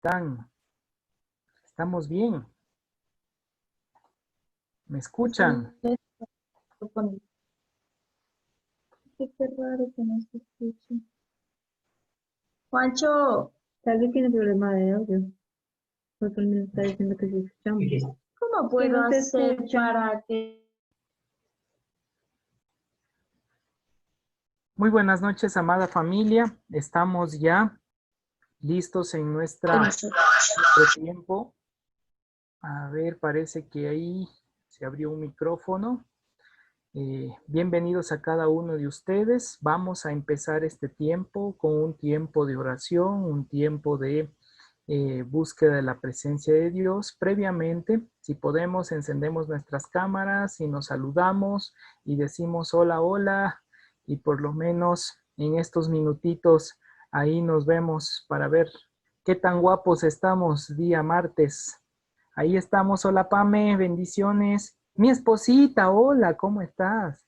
están? ¿Estamos bien? ¿Me escuchan? Qué raro que no se escuche. Juancho, tal vez tiene problema de audio, porque él me está diciendo que se escuchamos. ¿Cómo puedo no se hacer escucha. para que... Muy buenas noches, amada familia. Estamos ya listos en nuestro tiempo. A ver, parece que ahí se abrió un micrófono. Bienvenidos a cada uno de ustedes. Vamos a empezar este tiempo con un tiempo de oración, un tiempo de búsqueda de la presencia de Dios. Previamente, si podemos, encendemos nuestras cámaras y nos saludamos y decimos hola, hola, y por lo menos en estos minutitos ahí nos vemos para ver qué tan guapos estamos día martes. Ahí estamos. Hola, Pame, bendiciones. Mi esposita, hola, ¿cómo estás?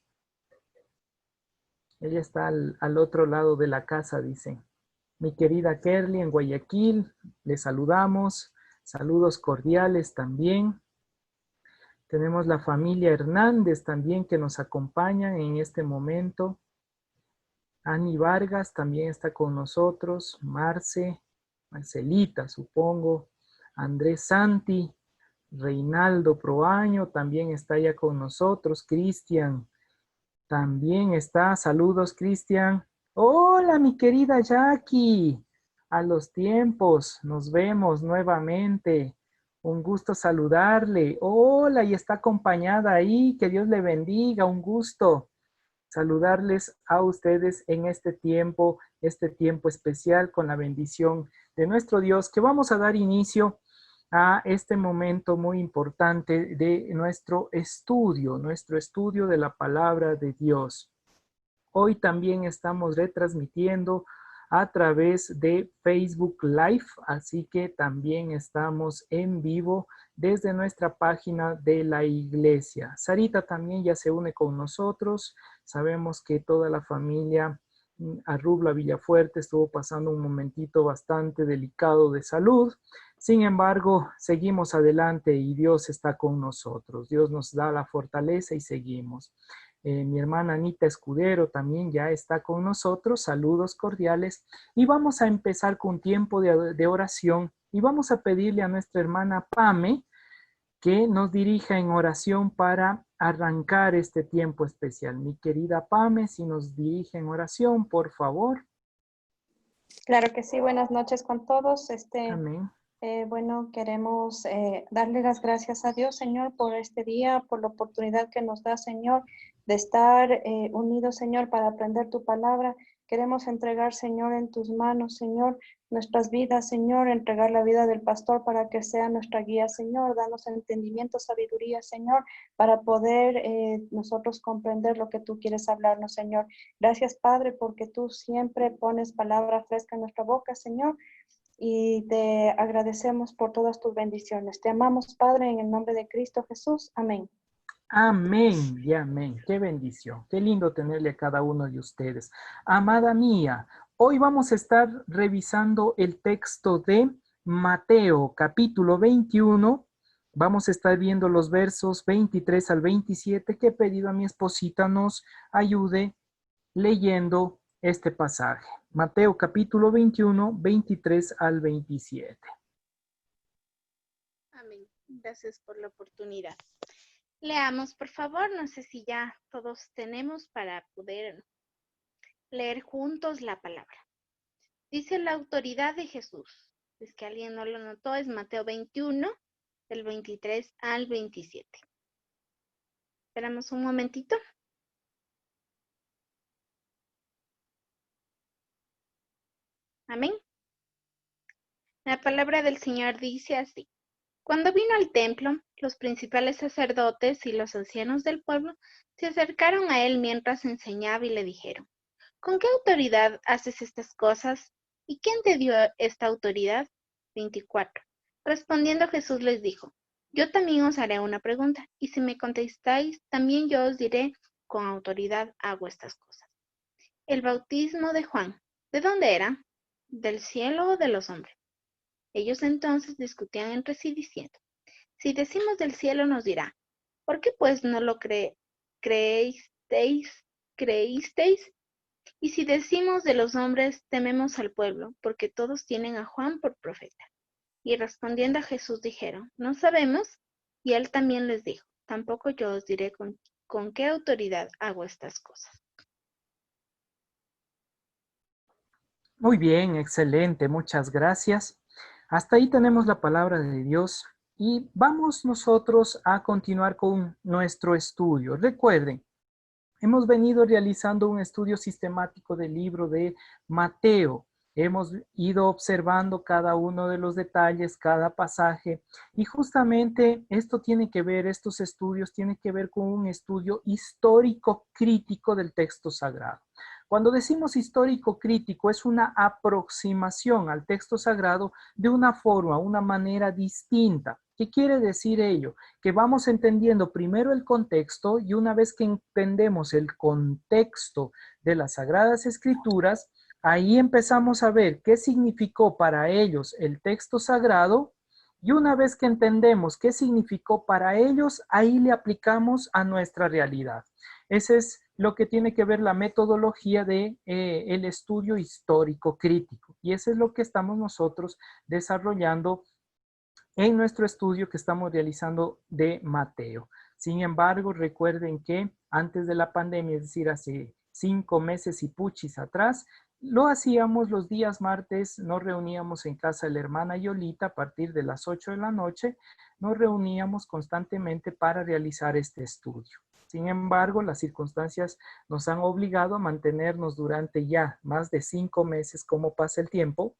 Ella está al otro lado de la casa, dice. Mi querida Kerly en Guayaquil, le saludamos. Saludos cordiales también. Tenemos la familia Hernández también que nos acompañan en este momento. Ani Vargas también está con nosotros. Marcelita, supongo. Andrés Santi. Reinaldo Proaño también está ya con nosotros. Cristian también está. Saludos, Cristian. Hola, mi querida Jackie. A los tiempos. Nos vemos nuevamente. Un gusto saludarle. Hola, y está acompañada ahí. Que Dios le bendiga. Un gusto saludarles a ustedes en este tiempo especial con la bendición de nuestro Dios, que vamos a dar inicio a este momento muy importante de nuestro estudio de la palabra de Dios. Hoy también estamos retransmitiendo a través de Facebook Live, así que también estamos en vivo desde nuestra página de la iglesia. Sarita también ya se une con nosotros. Sabemos que toda la familia Arrubla Villafuerte estuvo pasando un momentito bastante delicado de salud. Sin embargo, seguimos adelante y Dios está con nosotros. Dios nos da la fortaleza y seguimos. Mi hermana Anita Escudero también ya está con nosotros. Saludos cordiales. Y vamos a empezar con un tiempo de oración y vamos a pedirle a nuestra hermana Pame que nos dirija en oración para arrancar este tiempo especial. Mi querida Pame, si nos dirige en oración, por favor. Claro que sí, buenas noches con todos. Amén. Bueno, queremos darle las gracias a Dios, Señor, por este día, por la oportunidad que nos da, Señor, de estar unidos, Señor, para aprender tu palabra. Queremos entregar, Señor, en tus manos, Señor, nuestras vidas, Señor, entregar la vida del pastor para que sea nuestra guía, Señor. Danos entendimiento, sabiduría, Señor, para poder nosotros comprender lo que tú quieres hablarnos, Señor. Gracias, Padre, porque tú siempre pones palabra fresca en nuestra boca, Señor. Y te agradecemos por todas tus bendiciones. Te amamos, Padre, en el nombre de Cristo Jesús. Amén. Amén y amén. Qué bendición. Qué lindo tenerle a cada uno de ustedes. Amada mía, hoy vamos a estar revisando el texto de Mateo, capítulo 21. Vamos a estar viendo los versos 23 al 27 que he pedido a mi esposita nos ayude leyendo este pasaje. Mateo, capítulo 21, 23 al 27. Amén. Gracias por la oportunidad. Leamos, por favor. No sé si ya todos tenemos para poder leer juntos la palabra. Dice la autoridad de Jesús. Es que alguien no lo notó, es Mateo 21, del 23 al 27. Esperamos un momentito. Amén. La palabra del Señor dice así. Cuando vino al templo, los principales sacerdotes y los ancianos del pueblo se acercaron a él mientras enseñaba y le dijeron, ¿con qué autoridad haces estas cosas? ¿Y quién te dio esta autoridad? 24. Respondiendo Jesús les dijo, yo también os haré una pregunta, y si me contestáis, también yo os diré, con autoridad hago estas cosas. El bautismo de Juan, ¿de dónde era? ¿Del cielo o de los hombres? Ellos entonces discutían entre sí diciendo, si decimos del cielo nos dirá, ¿por qué pues no lo creísteis? Y si decimos de los hombres, tememos al pueblo, porque todos tienen a Juan por profeta. Y respondiendo a Jesús dijeron, no sabemos. Y él también les dijo, tampoco yo os diré con qué autoridad hago estas cosas. Muy bien, excelente, muchas gracias. Hasta ahí tenemos la palabra de Dios y vamos nosotros a continuar con nuestro estudio. Recuerden, hemos venido realizando un estudio sistemático del libro de Mateo. Hemos ido observando cada uno de los detalles, cada pasaje, y justamente esto tiene que ver, estos estudios tienen que ver con un estudio histórico crítico del texto sagrado. Cuando decimos histórico crítico, es una aproximación al texto sagrado de una forma, una manera distinta. ¿Qué quiere decir ello? Que vamos entendiendo primero el contexto y una vez que entendemos el contexto de las Sagradas Escrituras, ahí empezamos a ver qué significó para ellos el texto sagrado y una vez que entendemos qué significó para ellos, ahí le aplicamos a nuestra realidad. Ese es lo que tiene que ver la metodología de el estudio histórico crítico y eso es lo que estamos nosotros desarrollando en nuestro estudio que estamos realizando de Mateo. Sin embargo, recuerden que antes de la pandemia, es decir, hace 5 meses y puchis atrás, lo hacíamos los días martes, nos reuníamos en casa de la hermana Yolita a partir de las 8 de la noche, nos reuníamos constantemente para realizar este estudio. Sin embargo, las circunstancias nos han obligado a mantenernos durante ya más de 5 meses, como pasa el tiempo,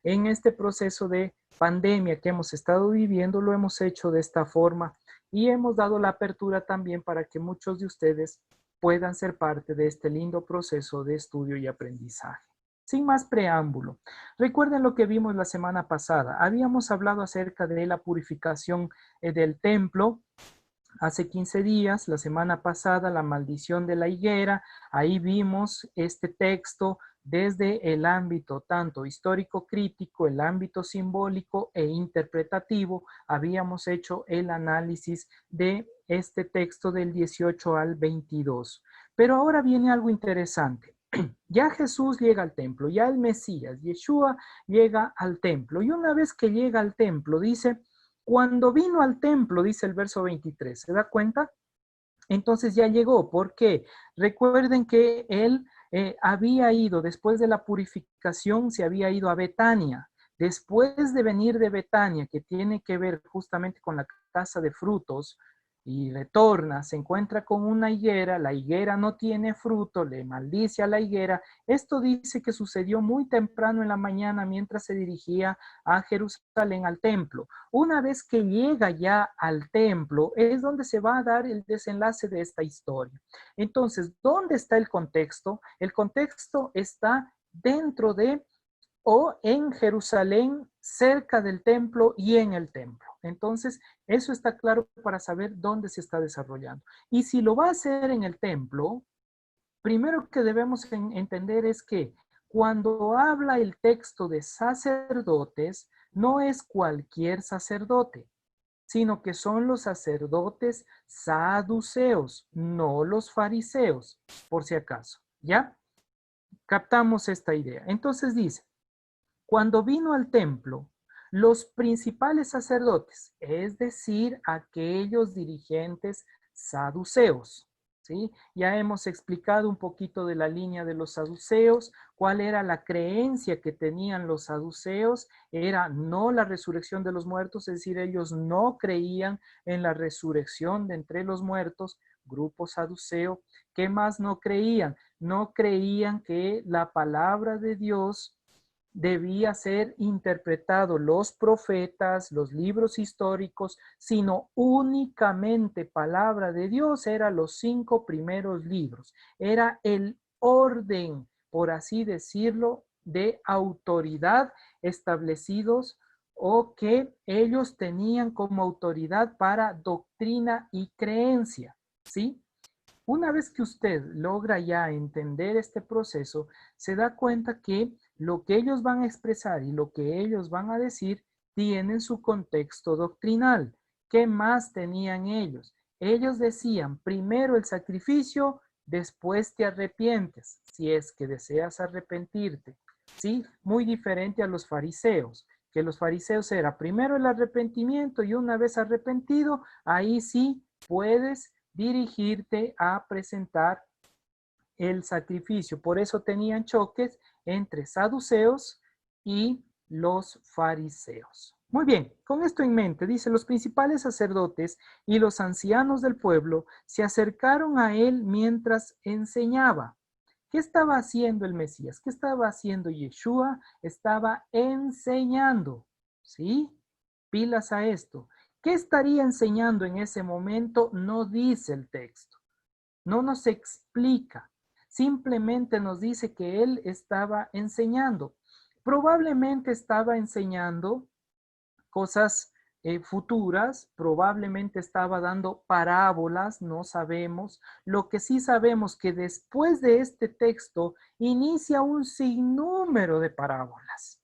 en este proceso de pandemia que hemos estado viviendo, lo hemos hecho de esta forma y hemos dado la apertura también para que muchos de ustedes puedan ser parte de este lindo proceso de estudio y aprendizaje. Sin más preámbulo, recuerden lo que vimos la semana pasada. Habíamos hablado acerca de la purificación del templo. Hace 15 días, la semana pasada, la maldición de la higuera, ahí vimos este texto desde el ámbito tanto histórico crítico, el ámbito simbólico e interpretativo. Habíamos hecho el análisis de este texto del 18 al 22. Pero ahora viene algo interesante. Ya Jesús llega al templo, ya el Mesías, Yeshua, llega al templo. Y una vez que llega al templo, dice, cuando vino al templo, dice el verso 23, ¿se da cuenta? Entonces ya llegó. ¿Por qué? Recuerden que él había ido, después de la purificación, se había ido a Betania. Después de venir de Betania, que tiene que ver justamente con la casa de frutos, y retorna, se encuentra con una higuera, la higuera no tiene fruto, le maldice a la higuera. Esto dice que sucedió muy temprano en la mañana mientras se dirigía a Jerusalén, al templo. Una vez que llega ya al templo, es donde se va a dar el desenlace de esta historia. Entonces, ¿dónde está el contexto? El contexto está dentro de o en Jerusalén, cerca del templo y en el templo. Entonces, eso está claro para saber dónde se está desarrollando. Y si lo va a hacer en el templo, primero que debemos entender es que cuando habla el texto de sacerdotes, no es cualquier sacerdote, sino que son los sacerdotes saduceos, no los fariseos, por si acaso. ¿Ya? Captamos esta idea. Entonces dice, cuando vino al templo, los principales sacerdotes, es decir, aquellos dirigentes saduceos, ¿sí? Ya hemos explicado un poquito de la línea de los saduceos, cuál era la creencia que tenían los saduceos, era no la resurrección de los muertos, es decir, ellos no creían en la resurrección de entre los muertos, grupo saduceo. ¿Qué más no creían? No creían que la palabra de Dios debía ser interpretado los profetas, los libros históricos, sino únicamente palabra de Dios, eran los 5 primeros libros. Era el orden, por así decirlo, de autoridad establecidos o que ellos tenían como autoridad para doctrina y creencia, ¿sí? Una vez que usted logra ya entender este proceso, se da cuenta que lo que ellos van a expresar y lo que ellos van a decir tienen su contexto doctrinal. ¿Qué más tenían ellos? Ellos decían, primero el sacrificio, después te arrepientes, si es que deseas arrepentirte. ¿Sí? Muy diferente a los fariseos, que los fariseos era primero el arrepentimiento y una vez arrepentido, ahí sí puedes dirigirte a presentar el sacrificio. Por eso tenían choques entre saduceos y los fariseos. Muy bien, con esto en mente, dice, los principales sacerdotes y los ancianos del pueblo se acercaron a él mientras enseñaba. ¿Qué estaba haciendo el Mesías? ¿Qué estaba haciendo Yeshua? Estaba enseñando, ¿sí? Pilas a esto. ¿Qué estaría enseñando en ese momento? No dice el texto, no nos explica. Simplemente nos dice que él estaba enseñando. Probablemente estaba enseñando cosas futuras, probablemente estaba dando parábolas, no sabemos. Lo que sí sabemos que después de este texto inicia un sinnúmero de parábolas.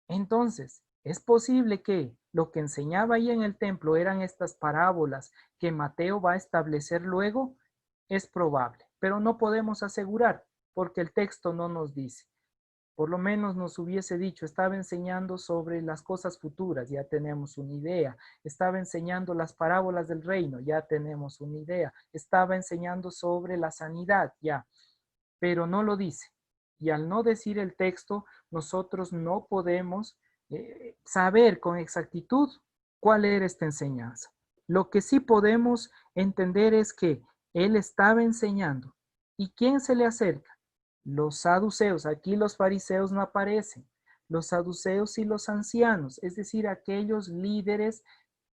Entonces, es posible que lo que enseñaba ahí en el templo eran estas parábolas que Mateo va a establecer luego. Es probable, pero no podemos asegurar porque el texto no nos dice. Por lo menos nos hubiese dicho, estaba enseñando sobre las cosas futuras, ya tenemos una idea. Estaba enseñando las parábolas del reino, ya tenemos una idea. Estaba enseñando sobre la sanidad, ya, pero no lo dice. Y al no decir el texto, nosotros no podemos saber con exactitud cuál era esta enseñanza. Lo que sí podemos entender es que él estaba enseñando. ¿Y quién se le acerca? Los saduceos. Aquí los fariseos no aparecen. Los saduceos y los ancianos, es decir, aquellos líderes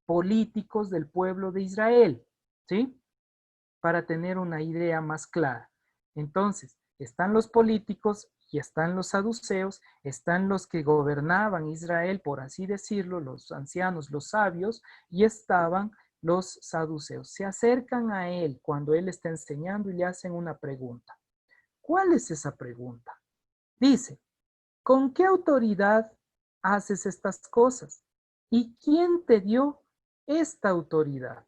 políticos del pueblo de Israel, ¿sí? Para tener una idea más clara. Entonces, están los políticos y están los saduceos, están los que gobernaban Israel, por así decirlo, los ancianos, los sabios, y estaban los saduceos. Se acercan a él cuando él está enseñando y le hacen una pregunta. ¿Cuál es esa pregunta? Dice, ¿con qué autoridad haces estas cosas? ¿Y quién te dio esta autoridad?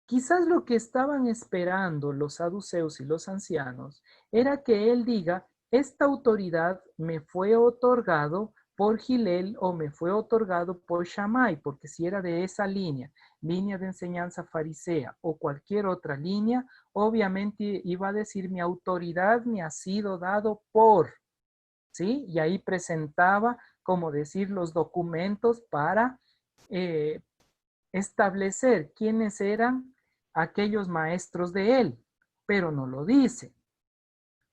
Quizás lo que estaban esperando los saduceos y los ancianos era que él diga, esta autoridad me fue otorgado por Gilel o me fue otorgado por Shammai, porque si era de esa línea de enseñanza farisea o cualquier otra línea, obviamente iba a decir mi autoridad me ha sido dado por, ¿sí? Y ahí presentaba, como decir, los documentos para establecer quiénes eran aquellos maestros de él, pero no lo dice.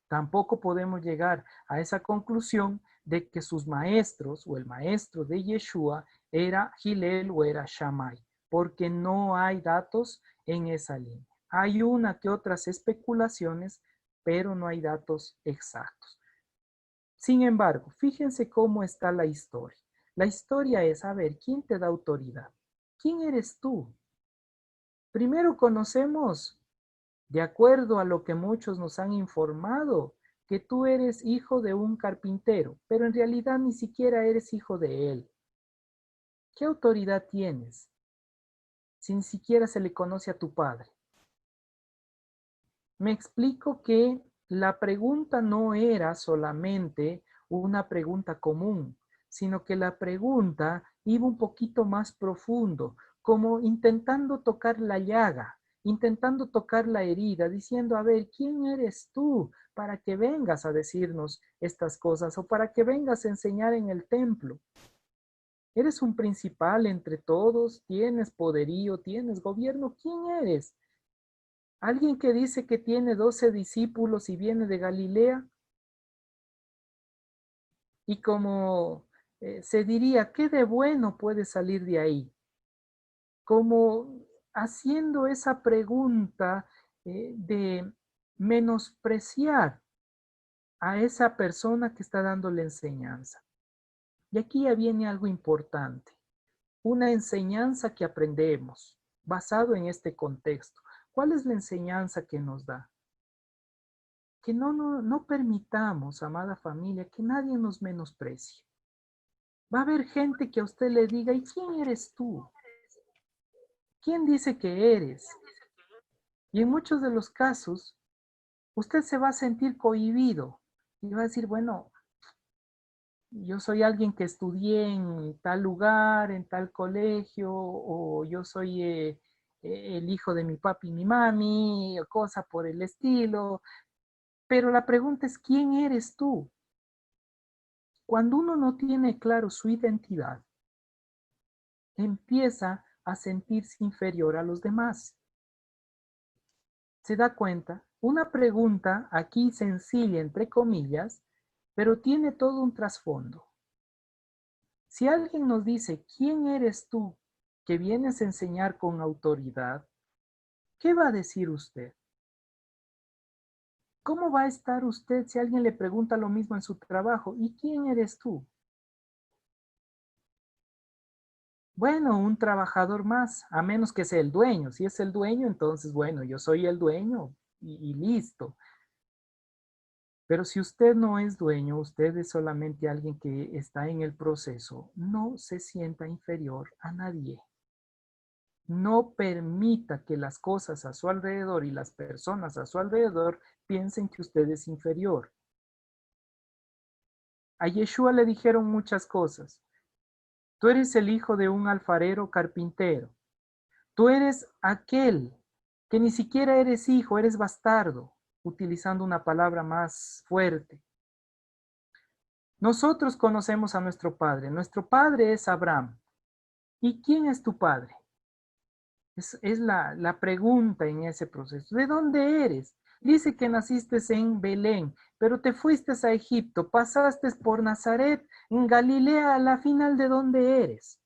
Tampoco podemos llegar a esa conclusión de que sus maestros o el maestro de Yeshua era Gilel o era Shammai, porque no hay datos en esa línea. Hay una que otras especulaciones, pero no hay datos exactos. Sin embargo, fíjense cómo está la historia. La historia es, a ver, ¿quién te da autoridad? ¿Quién eres tú? Primero conocemos, de acuerdo a lo que muchos nos han informado, que tú eres hijo de un carpintero, pero en realidad ni siquiera eres hijo de él. ¿Qué autoridad tienes si ni siquiera se le conoce a tu padre? Me explico que la pregunta no era solamente una pregunta común, sino que la pregunta iba un poquito más profundo, como intentando tocar la llaga, intentando tocar la herida, diciendo, a ver, ¿quién eres tú para que vengas a decirnos estas cosas o para que vengas a enseñar en el templo? ¿Eres un principal entre todos? ¿Tienes poderío? ¿Tienes gobierno? ¿Quién eres? ¿Alguien que dice que tiene 12 discípulos y viene de Galilea? Y como se diría, ¿qué de bueno puede salir de ahí? Como haciendo esa pregunta de menospreciar a esa persona que está dando la enseñanza. Y aquí ya viene algo importante, una enseñanza que aprendemos basado en este contexto. ¿Cuál es la enseñanza que nos da? que no permitamos, amada familia, que nadie nos menosprecie. Va a haber gente que a usted le diga, ¿y quién eres tú? ¿Quién dice que eres? Y en muchos de los casos, usted se va a sentir cohibido y va a decir, bueno, yo soy alguien que estudié en tal lugar, en tal colegio, o yo soy el hijo de mi papi y mi mami, o cosa por el estilo. Pero la pregunta es, ¿quién eres tú? Cuando uno no tiene claro su identidad, empieza a sentirse inferior a los demás. ¿Se da cuenta? Una pregunta aquí sencilla, entre comillas, pero tiene todo un trasfondo. Si alguien nos dice, ¿quién eres tú que vienes a enseñar con autoridad? ¿Qué va a decir usted? ¿Cómo va a estar usted si alguien le pregunta lo mismo en su trabajo? ¿Y quién eres tú? Bueno, un trabajador más, a menos que sea el dueño. Si es el dueño, entonces, bueno, yo soy el dueño y listo. Pero si usted no es dueño, usted es solamente alguien que está en el proceso, no se sienta inferior a nadie. No permita que las cosas a su alrededor y las personas a su alrededor piensen que usted es inferior. A Yeshua le dijeron muchas cosas. Tú eres el hijo de un alfarero carpintero. Tú eres aquel que ni siquiera eres hijo, eres bastardo, utilizando una palabra más fuerte. Nosotros conocemos a nuestro padre. Nuestro padre es Abraham. ¿Y quién es tu padre? Es la pregunta en ese proceso. ¿De dónde eres? Dice que naciste en Belén, pero te fuiste a Egipto, pasaste por Nazaret, en Galilea, a la final, ¿de dónde eres?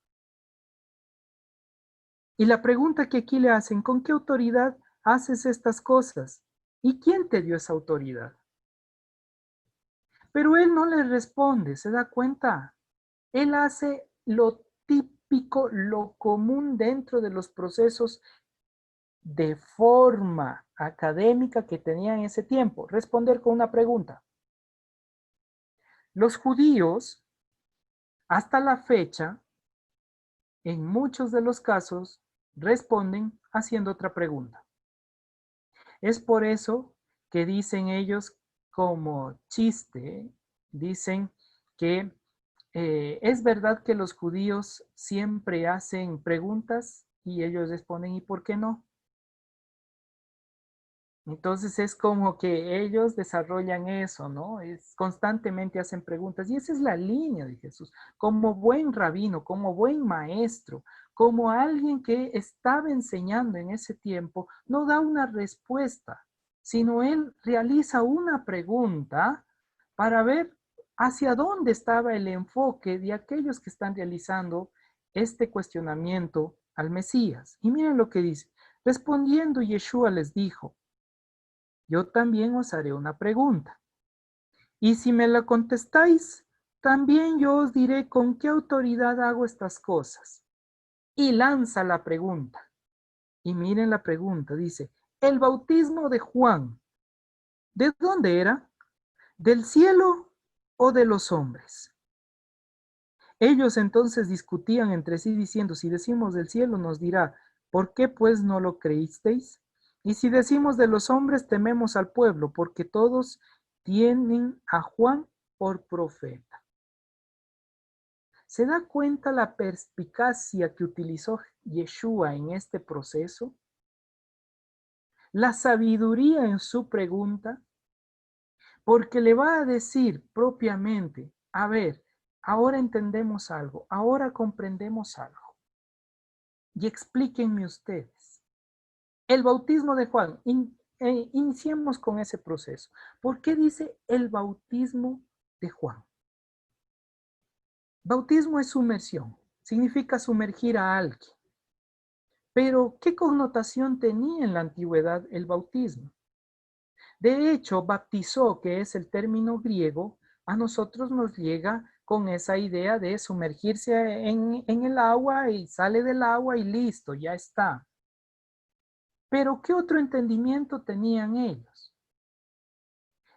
Y la pregunta que aquí le hacen, ¿con qué autoridad haces estas cosas? ¿Y quién te dio esa autoridad? Pero él no le responde, ¿se da cuenta? Él hace lo típico, lo común dentro de los procesos de forma académica que tenía en ese tiempo. Responder con una pregunta. Los judíos, hasta la fecha, en muchos de los casos, responden haciendo otra pregunta. Es por eso que dicen ellos como chiste, dicen que es verdad que los judíos siempre hacen preguntas y ellos responden, ¿y por qué no? Entonces es como que ellos desarrollan eso, ¿no? Constantemente hacen preguntas y esa es la línea de Jesús. Como buen rabino, como buen maestro, como alguien que estaba enseñando en ese tiempo, no da una respuesta, sino él realiza una pregunta para ver hacia dónde estaba el enfoque de aquellos que están realizando este cuestionamiento al Mesías. Y miren lo que dice. Respondiendo, Yeshua les dijo, yo también os haré una pregunta. Y si me la contestáis, también yo os diré con qué autoridad hago estas cosas. Y lanza la pregunta. Y miren la pregunta, dice, el bautismo de Juan, ¿de dónde era? ¿Del cielo o de los hombres? Ellos entonces discutían entre sí diciendo, si decimos del cielo nos dirá, ¿por qué pues no lo creísteis? Y si decimos de los hombres, tememos al pueblo, porque todos tienen a Juan por profeta. ¿Se da cuenta la perspicacia que utilizó Yeshua en este proceso? La sabiduría en su pregunta, porque le va a decir propiamente, a ver, ahora entendemos algo, ahora comprendemos algo. Y explíquenme ustedes. El bautismo de Juan, iniciemos con ese proceso. ¿Por qué dice el bautismo de Juan? Bautismo es sumersión, significa sumergir a alguien. Pero, ¿qué connotación tenía en la antigüedad el bautismo? De hecho, baptizó, que es el término griego, a nosotros nos llega con esa idea de sumergirse en el agua y sale del agua y listo, ya está. Pero, ¿qué otro entendimiento tenían ellos?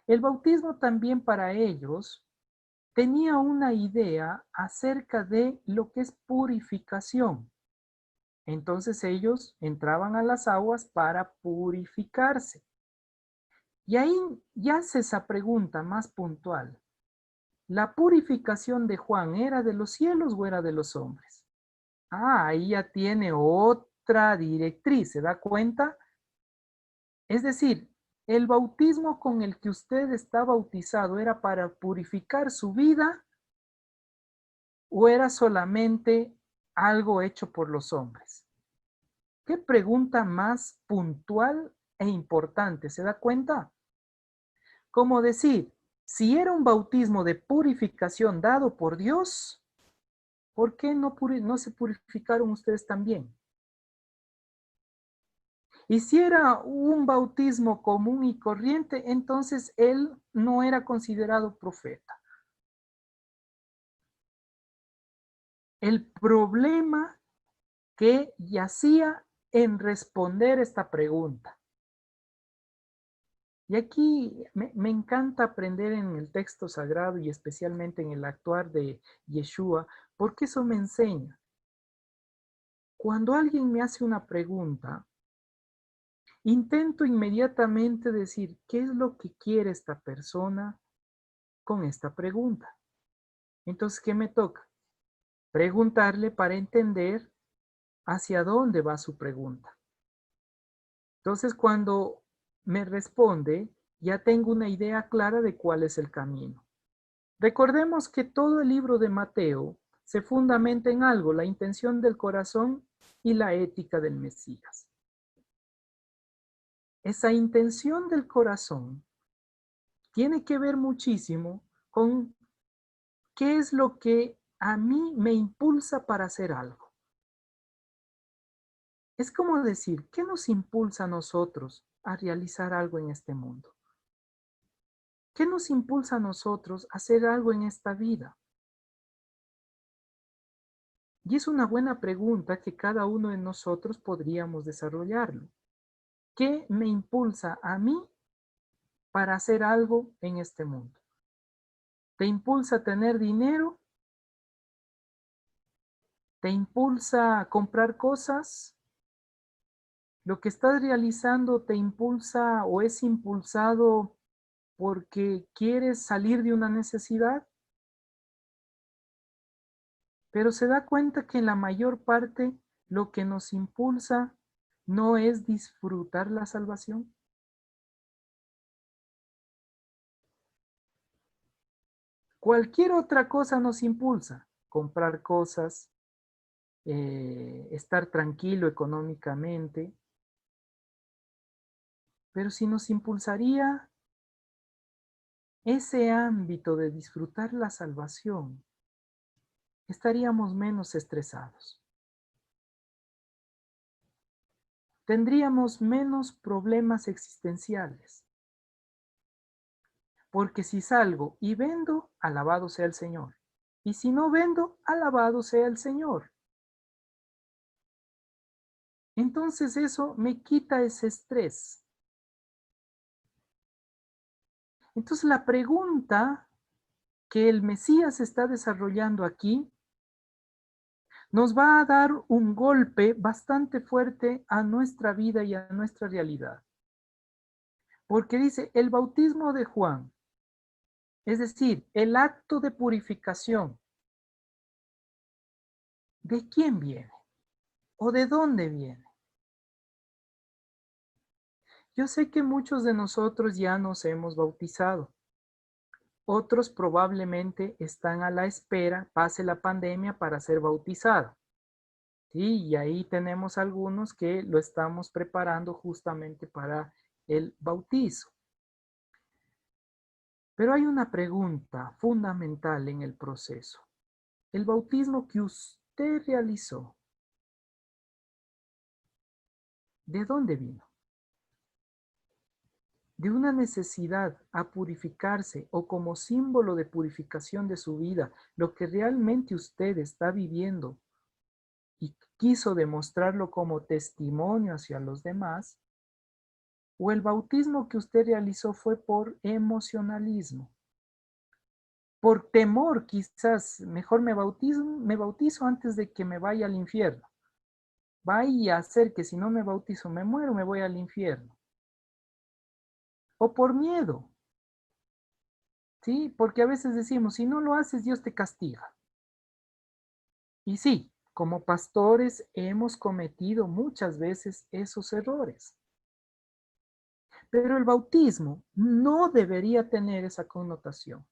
El bautismo también para ellos tenía una idea acerca de lo que es purificación. Entonces ellos entraban a las aguas para purificarse. Y ahí ya hace esa pregunta más puntual. ¿La purificación de Juan era de los cielos o era de los hombres? Ahí ya tiene otra directriz, ¿se da cuenta? Es decir, el bautismo con el que usted está bautizado era para purificar su vida o era solamente algo hecho por los hombres. ¿Qué pregunta más puntual e importante? ¿Se da cuenta? Como decir, si era un bautismo de purificación dado por Dios, ¿por qué no se purificaron ustedes también? Y si era un bautismo común y corriente, entonces él no era considerado profeta. El problema que yacía en responder esta pregunta. Y aquí me encanta aprender en el texto sagrado y especialmente en el actuar de Yeshua, porque eso me enseña. Cuando alguien me hace una pregunta, intento inmediatamente decir, ¿qué es lo que quiere esta persona con esta pregunta? Entonces, ¿qué me toca? Preguntarle para entender hacia dónde va su pregunta. Entonces, cuando me responde, ya tengo una idea clara de cuál es el camino. Recordemos que todo el libro de Mateo se fundamenta en algo, la intención del corazón y la ética del Mesías. Esa intención del corazón tiene que ver muchísimo con qué es lo que a mí me impulsa para hacer algo. Es como decir, ¿qué nos impulsa a nosotros a realizar algo en este mundo? ¿Qué nos impulsa a nosotros a hacer algo en esta vida? Y es una buena pregunta que cada uno de nosotros podríamos desarrollarlo. ¿Qué me impulsa a mí para hacer algo en este mundo? ¿Te impulsa a tener dinero? ¿Te impulsa a comprar cosas? ¿Lo que estás realizando te impulsa o es impulsado porque quieres salir de una necesidad? Pero se da cuenta que en la mayor parte lo que nos impulsa no es disfrutar la salvación. Cualquier otra cosa nos impulsa. Comprar cosas, estar tranquilo económicamente. Pero si nos impulsaría ese ámbito de disfrutar la salvación, estaríamos menos estresados. Tendríamos menos problemas existenciales. Porque si salgo y vendo, alabado sea el Señor. Y si no vendo, alabado sea el Señor. Entonces eso me quita ese estrés. Entonces la pregunta que el Mesías está desarrollando aquí nos va a dar un golpe bastante fuerte a nuestra vida y a nuestra realidad. Porque dice, el bautismo de Juan, es decir, el acto de purificación, ¿de quién viene? ¿O de dónde viene? Yo sé que muchos de nosotros ya nos hemos bautizado. Otros probablemente están a la espera, pase la pandemia, para ser bautizados. Sí, y ahí tenemos algunos que lo estamos preparando justamente para el bautizo. Pero hay una pregunta fundamental en el proceso. El bautismo que usted realizó, ¿de dónde vino? ¿De una necesidad a purificarse o como símbolo de purificación de su vida, lo que realmente usted está viviendo y quiso demostrarlo como testimonio hacia los demás? O el bautismo que usted realizó fue por emocionalismo. Por temor, quizás, mejor me bautizo antes de que me vaya al infierno. Vaya a ser que si no me bautizo me muero, me voy al infierno. O por miedo. ¿Sí? Porque a veces decimos, si no lo haces, Dios te castiga. Y sí, como pastores hemos cometido muchas veces esos errores. Pero el bautismo no debería tener esa connotación.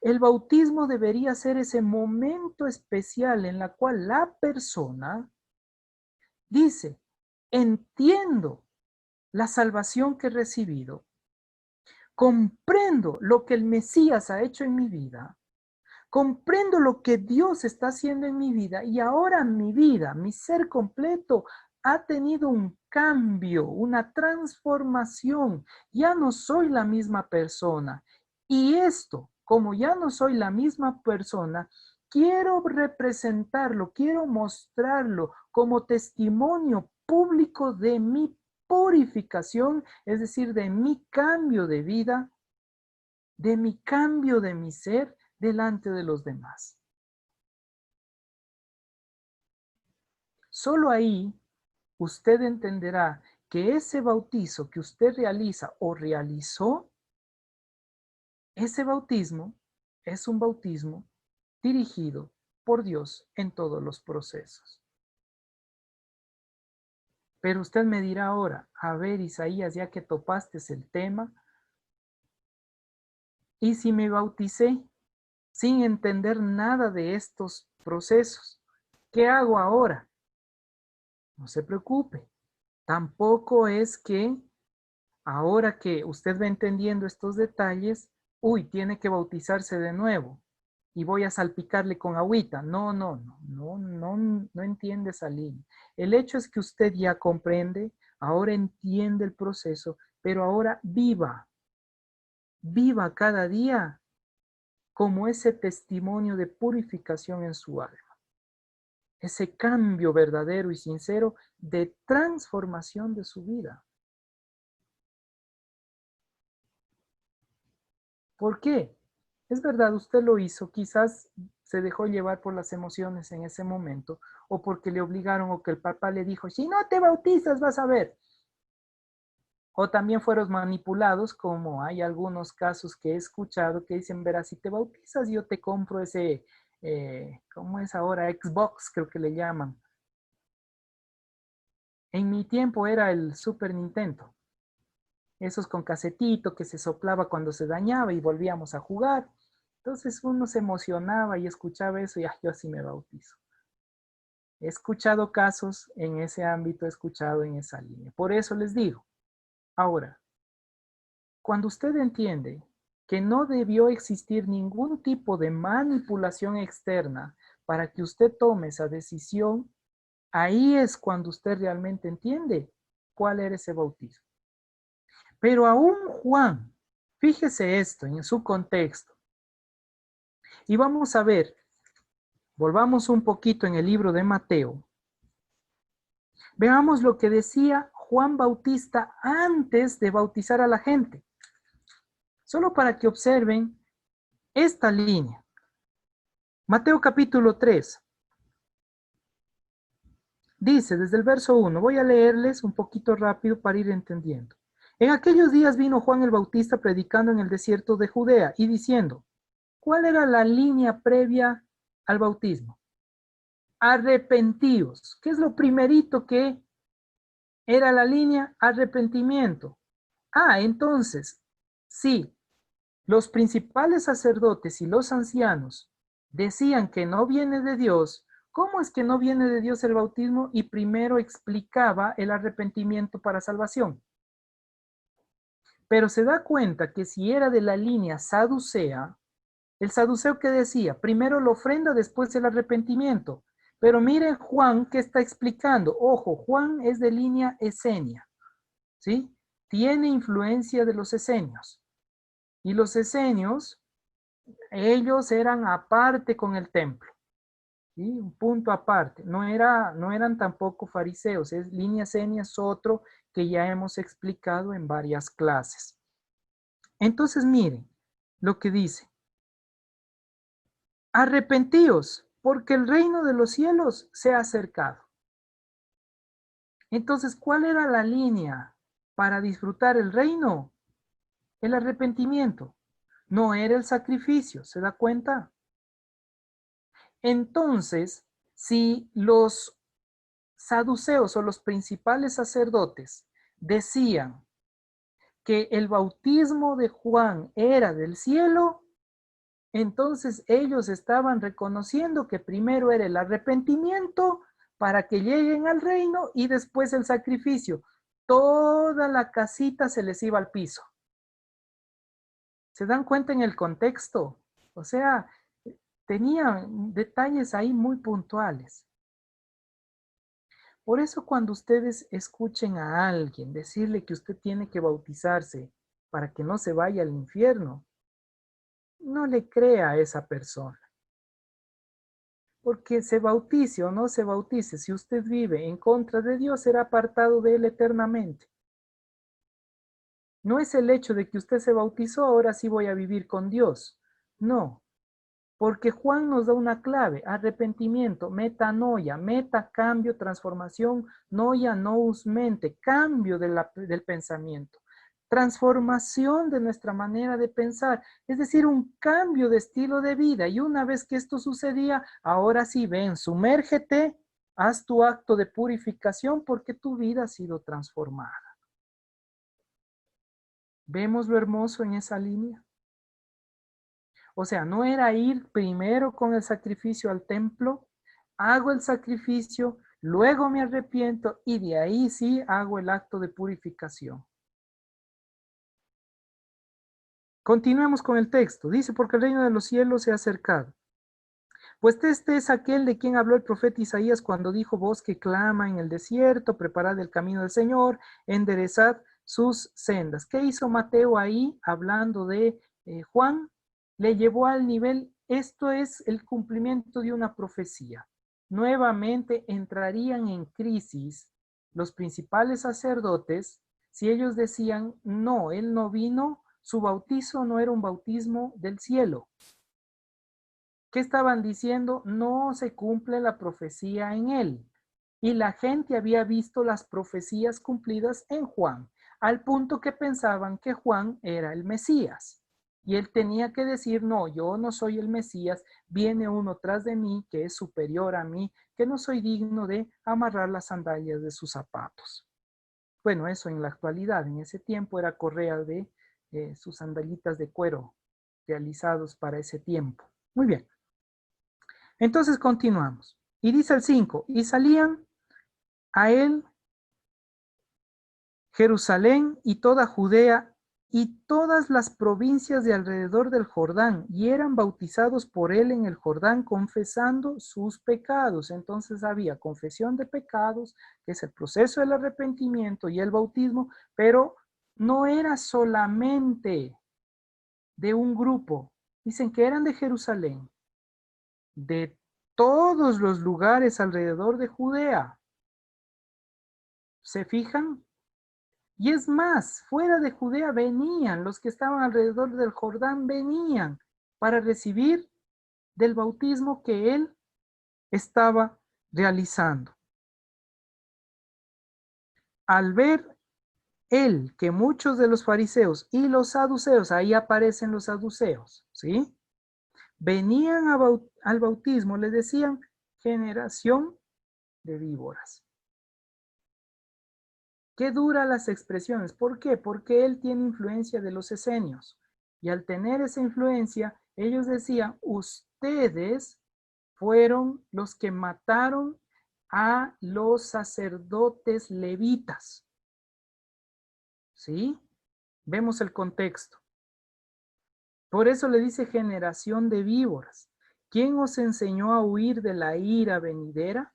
El bautismo debería ser ese momento especial en la cual la persona dice, entiendo la salvación que he recibido, comprendo lo que el Mesías ha hecho en mi vida, comprendo lo que Dios está haciendo en mi vida y ahora mi vida, mi ser completo ha tenido un cambio, una transformación. Ya no soy la misma persona. Y esto, como ya no soy la misma persona, quiero representarlo, quiero mostrarlo como testimonio público de mi purificación, es decir, de mi cambio de vida, de mi cambio de mi ser delante de los demás. Solo ahí usted entenderá que ese bautizo que usted realiza o realizó, ese bautismo es un bautismo dirigido por Dios en todos los procesos. Pero usted me dirá ahora, a ver, Isaías, ya que topaste el tema, ¿y si me bauticé sin entender nada de estos procesos? ¿Qué hago ahora? No se preocupe. Tampoco es que ahora que usted va entendiendo estos detalles, uy, tiene que bautizarse de nuevo y voy a salpicarle con agüita. No entiende esa línea. El hecho es que usted ya comprende, ahora entiende el proceso, pero ahora viva cada día como ese testimonio de purificación en su alma. Ese cambio verdadero y sincero de transformación de su vida. ¿Por qué? Es verdad, usted lo hizo, quizás se dejó llevar por las emociones en ese momento, o porque le obligaron, o que el papá le dijo, si no te bautizas vas a ver. O también fueron manipulados, como hay algunos casos que he escuchado que dicen, verás, si te bautizas yo te compro ese, ¿cómo es ahora? Xbox, creo que le llaman. En mi tiempo era el Super Nintendo. Esos con casetito que se soplaba cuando se dañaba y volvíamos a jugar. Entonces uno se emocionaba y escuchaba eso y yo así me bautizo. He escuchado casos en ese ámbito, he escuchado en esa línea. Por eso les digo, ahora, cuando usted entiende que no debió existir ningún tipo de manipulación externa para que usted tome esa decisión, ahí es cuando usted realmente entiende cuál era ese bautismo. Pero aún Juan, fíjese esto en su contexto. Y vamos a ver, volvamos un poquito en el libro de Mateo. Veamos lo que decía Juan Bautista antes de bautizar a la gente. Solo para que observen esta línea. Mateo capítulo 3. Dice desde el verso 1, voy a leerles un poquito rápido para ir entendiendo. En aquellos días vino Juan el Bautista predicando en el desierto de Judea y diciendo, ¿cuál era la línea previa al bautismo? Arrepentíos. ¿Qué es lo primerito que era la línea? Arrepentimiento. Entonces, sí, los principales sacerdotes y los ancianos decían que no viene de Dios. ¿Cómo es que no viene de Dios el bautismo? Y primero explicaba el arrepentimiento para salvación. Pero se da cuenta que si era de la línea saducea, el saduceo que decía, primero la ofrenda, después el arrepentimiento. Pero miren Juan que está explicando. Ojo, Juan es de línea esenia, ¿sí? Tiene influencia de los esenios. Y los esenios, ellos eran aparte con el templo. ¿sí? Un punto aparte. No eran tampoco fariseos. Es línea senia, es otro que ya hemos explicado en varias clases. Entonces, miren lo que dice. Arrepentíos, porque el reino de los cielos se ha acercado. Entonces, ¿cuál era la línea para disfrutar el reino? El arrepentimiento. No era el sacrificio, ¿se da cuenta? Entonces, si los saduceos o los principales sacerdotes decían que el bautismo de Juan era del cielo, entonces ellos estaban reconociendo que primero era el arrepentimiento para que lleguen al reino y después el sacrificio. Toda la casita se les iba al piso. ¿Se dan cuenta en el contexto? O sea, tenían detalles ahí muy puntuales. Por eso cuando ustedes escuchen a alguien decirle que usted tiene que bautizarse para que no se vaya al infierno, no le crea a esa persona. Porque se bautice o no se bautice, si usted vive en contra de Dios, será apartado de Él eternamente. No es el hecho de que usted se bautizó, ahora sí voy a vivir con Dios. No, porque Juan nos da una clave: arrepentimiento, metanoia, meta, cambio, transformación, noia, nous, mente, cambio del pensamiento, transformación de nuestra manera de pensar, es decir, un cambio de estilo de vida. Y una vez que esto sucedía, ahora sí, ven, sumérgete, haz tu acto de purificación porque tu vida ha sido transformada. ¿Vemos lo hermoso en esa línea? O sea, no era ir primero con el sacrificio al templo, hago el sacrificio, luego me arrepiento y de ahí sí hago el acto de purificación. Continuemos con el texto. Dice, porque el reino de los cielos se ha acercado. Pues este es aquel de quien habló el profeta Isaías cuando dijo: voz que clama en el desierto, preparad el camino del Señor, enderezad sus sendas. ¿Qué hizo Mateo ahí hablando de Juan? Le llevó al nivel, esto es el cumplimiento de una profecía. Nuevamente entrarían en crisis los principales sacerdotes si ellos decían: no, él no vino, su bautizo no era un bautismo del cielo. ¿Qué estaban diciendo? No se cumple la profecía en él. Y la gente había visto las profecías cumplidas en Juan, al punto que pensaban que Juan era el Mesías. Y él tenía que decir: no, yo no soy el Mesías, viene uno tras de mí que es superior a mí, que no soy digno de amarrar las sandalias de sus zapatos. Bueno, eso en la actualidad, en ese tiempo era correa de sus sandalitas de cuero realizados para ese tiempo. Muy bien. Entonces continuamos. Y dice el 5, y salían a él Jerusalén y toda Judea y todas las provincias de alrededor del Jordán, y eran bautizados por él en el Jordán, confesando sus pecados. Entonces había confesión de pecados, que es el proceso del arrepentimiento y el bautismo, pero no era solamente de un grupo. Dicen que eran de Jerusalén, de todos los lugares alrededor de Judea. ¿Se fijan? Y es más, fuera de Judea venían, los que estaban alrededor del Jordán venían para recibir del bautismo que él estaba realizando. Al ver él que muchos de los fariseos y los saduceos, ahí aparecen los saduceos, ¿sí? Venían al bautismo, le decían: generación de víboras. Qué duras las expresiones. ¿Por qué? Porque él tiene influencia de los esenios. Y al tener esa influencia, ellos decían: ustedes fueron los que mataron a los sacerdotes levitas. ¿Sí? Vemos el contexto. Por eso le dice generación de víboras. ¿Quién os enseñó a huir de la ira venidera?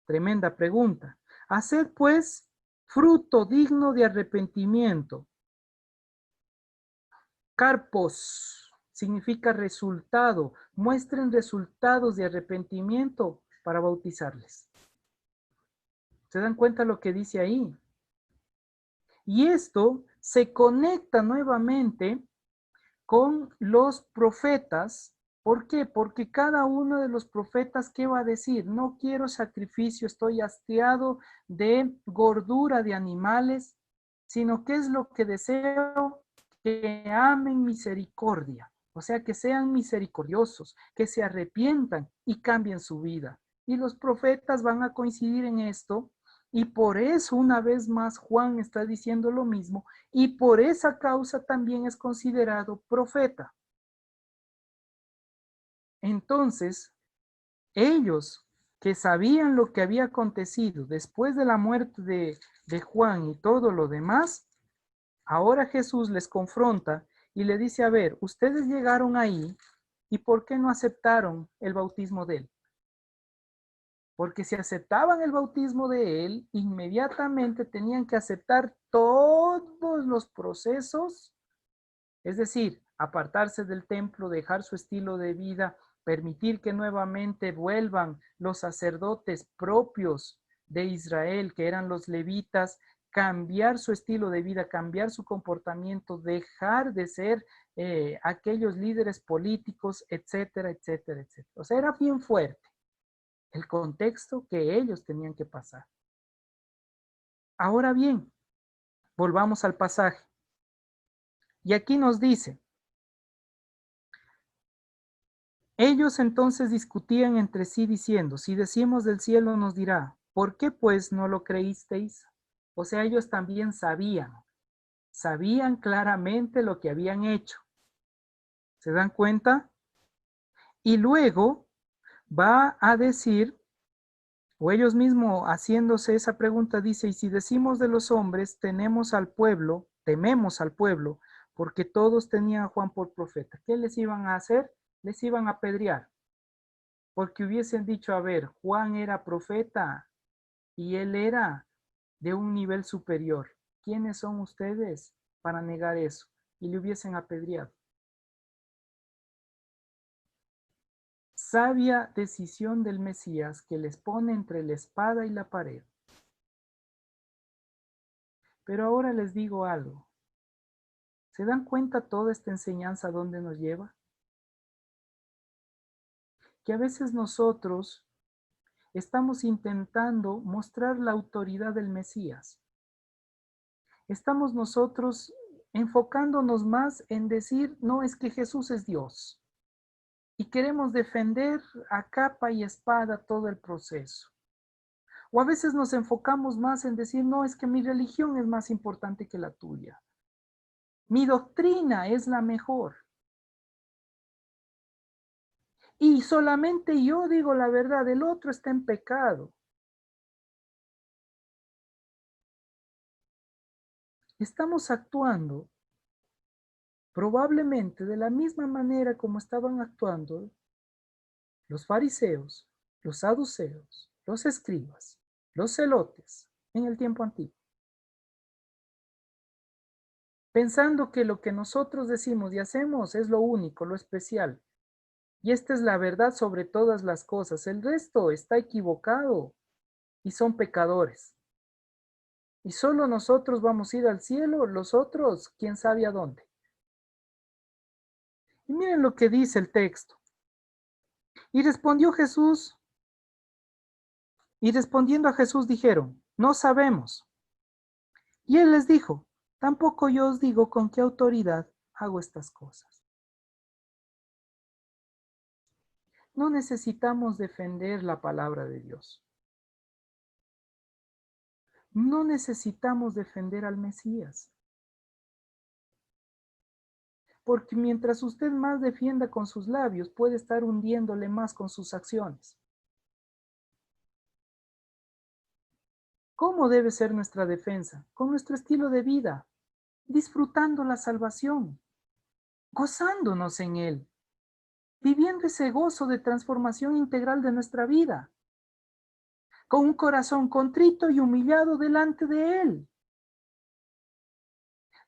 Tremenda pregunta. Haced pues fruto digno de arrepentimiento. Carpos, significa resultado. Muestren resultados de arrepentimiento para bautizarles. ¿Se dan cuenta lo que dice ahí? Y esto se conecta nuevamente con los profetas. ¿Por qué? Porque cada uno de los profetas, ¿qué va a decir? No quiero sacrificio, estoy hastiado de gordura de animales, sino ¿qué es lo que deseo? Que amen misericordia. O sea, que sean misericordiosos, que se arrepientan y cambien su vida. Y los profetas van a coincidir en esto. Y por eso, una vez más, Juan está diciendo lo mismo. Y por esa causa también es considerado profeta. Entonces, ellos que sabían lo que había acontecido después de la muerte de Juan y todo lo demás, ahora Jesús les confronta y le dice, a ver, ustedes llegaron ahí y ¿por qué no aceptaron el bautismo de él? Porque si aceptaban el bautismo de él, inmediatamente tenían que aceptar todos los procesos, es decir, apartarse del templo, dejar su estilo de vida, permitir que nuevamente vuelvan los sacerdotes propios de Israel, que eran los levitas, cambiar su estilo de vida, cambiar su comportamiento, dejar de ser aquellos líderes políticos, etcétera, etcétera, etcétera. O sea, era bien fuerte el contexto que ellos tenían que pasar. Ahora bien, volvamos al pasaje. Y aquí nos dice, ellos entonces discutían entre sí diciendo, si decimos del cielo nos dirá, ¿por qué pues no lo creísteis? O sea, ellos también sabían claramente lo que habían hecho. ¿Se dan cuenta? Y luego va a decir, o ellos mismos haciéndose esa pregunta, dice, y si decimos de los hombres, tememos al pueblo, porque todos tenían a Juan por profeta. ¿Qué les iban a hacer? Les iban a apedrear. Porque hubiesen dicho, a ver, Juan era profeta y él era de un nivel superior. ¿Quiénes son ustedes para negar eso? Y le hubiesen apedreado. Sabia decisión del Mesías que les pone entre la espada y la pared. Pero ahora les digo algo. ¿Se dan cuenta toda esta enseñanza a dónde nos lleva? Que a veces nosotros estamos intentando mostrar la autoridad del Mesías. Estamos nosotros enfocándonos más en decir, no, es que Jesús es Dios. Y queremos defender a capa y espada todo el proceso. O a veces nos enfocamos más en decir, no, es que mi religión es más importante que la tuya. Mi doctrina es la mejor. Y solamente yo digo la verdad, el otro está en pecado. Estamos actuando probablemente de la misma manera como estaban actuando los fariseos, los saduceos, los escribas, los celotes en el tiempo antiguo. Pensando que lo que nosotros decimos y hacemos es lo único, lo especial. Y esta es la verdad sobre todas las cosas. El resto está equivocado y son pecadores. Y solo nosotros vamos a ir al cielo, los otros, quién sabe a dónde. Y miren lo que dice el texto. Y respondió Jesús, y respondiendo a Jesús dijeron, no sabemos. Y él les dijo, tampoco yo os digo con qué autoridad hago estas cosas. No necesitamos defender la palabra de Dios. No necesitamos defender al Mesías. Porque mientras usted más defienda con sus labios, puede estar hundiéndole más con sus acciones. ¿Cómo debe ser nuestra defensa? Con nuestro estilo de vida, disfrutando la salvación, gozándonos en él, viviendo ese gozo de transformación integral de nuestra vida, con un corazón contrito y humillado delante de él.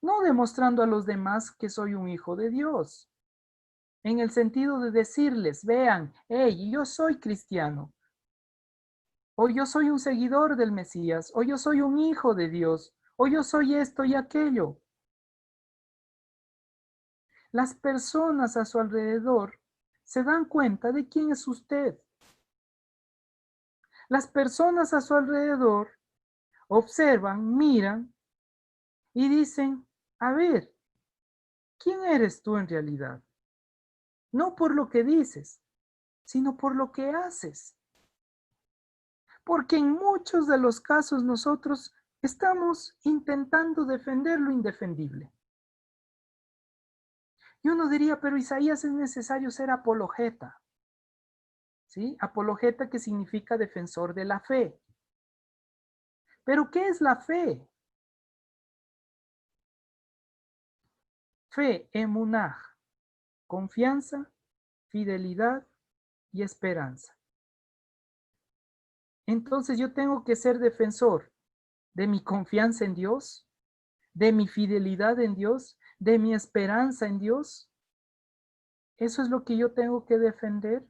No demostrando a los demás que soy un hijo de Dios, En el sentido de decirles, vean, hey, yo soy cristiano. O yo soy un seguidor del Mesías. O yo soy un hijo de Dios. O yo soy esto y aquello. Las personas a su alrededor se dan cuenta de quién es usted. Las personas a su alrededor observan, miran y dicen, a ver, ¿quién eres tú en realidad? No por lo que dices, sino por lo que haces. Porque en muchos de los casos nosotros estamos intentando defender lo indefendible. Y uno diría, pero Isaías, es necesario ser apologeta. ¿Sí? Apologeta, que significa defensor de la fe. ¿Pero qué es la fe? Fe, emunah, confianza, fidelidad y esperanza. Entonces yo tengo que ser defensor de mi confianza en Dios, de mi fidelidad en Dios, de mi esperanza en Dios. Eso es lo que yo tengo que defender.